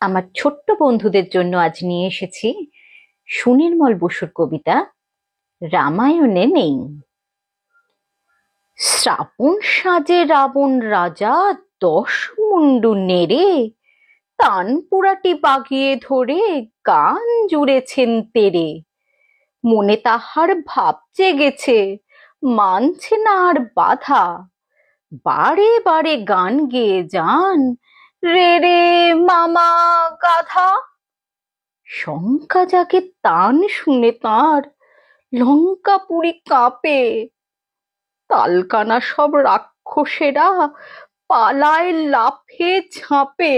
আমার ছোট্ট বন্ধুদের জন্য আজ নিয়ে এসেছি সুনির্মল বসুর কবিতা রামায়ণে নেই। শ্রাবণ সাজে রাবণ রাজা 10 মুন্ডু নেড়ে তানপুরাটি বাগিয়ে ধরে গান জুড়েছেন তেরে। মনে তাহার ভাব জেগেছে, মানছে না আর বাধা, বারে বারে গান গেয়ে যান রে রে মামা গাধা। শঙ্কা জাগে তান শুনে তাঁর, লঙ্কাপুরী কাঁপে, তালকানা সব রাক্ষসেরা পালায় লাফে ঝাঁপে।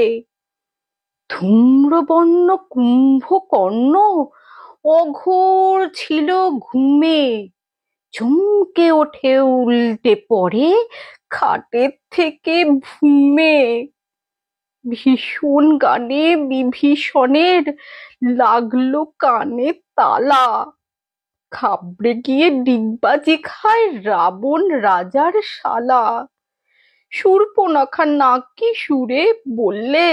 ধূম্রবর্ণ কুম্ভকর্ণ অঘোর ছিল ঘুমে, চমকে ওঠে উল্টে পড়ে খাটের থেকে ঘুমে। ভীষণ গানে বিভীষণের লাগলো কানে তালা, ঘাবড়ে গিয়ে ডিগবাজি খায় রাবণ রাজার শালা। শূর্পণখা নাকি সুরে বললে,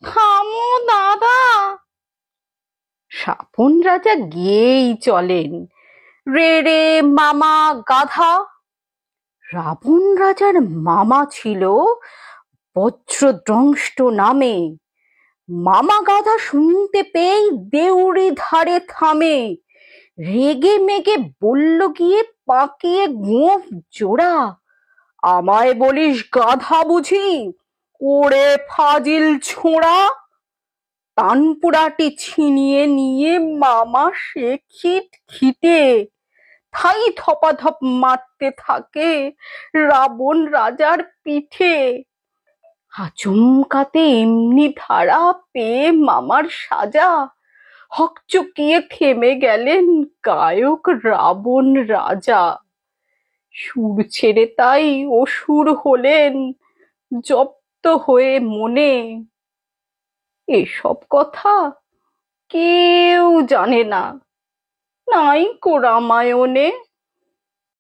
থামো দাদা। রাবণ রাজা গিয়েই চলেন রে রে মামা গাধা। রাবণ রাজার মামা ছিল বজ্রদংষ্ট নামে, মামা গাধা শুনতে পেয়েই দেউড়ি ধারে থামে। রেগে মেগে বলল গিয়ে পাকিয়ে গোঁফ জোড়া, আমায় বলিস গাধা বুঝি, ওরে ফাজিল ছোঁড়া। তানপুরাটি ছিনিয়ে নিয়ে মামা সে খিট খিটে, ঠাই ধপাধপ মারতে থাকে রাবণ রাজার পিঠে। আচমকাতে এমনি ধারা পেয়ে মামার সাজা, হকচকিয়ে থেমে গেলেন গায়ক রাবণ রাজা। সুর ছেড়ে তাই অসুর হলেন জপ্ত হয়ে মনে, এসব কথা কেউ জানে না, নাইকো রামায়ণে।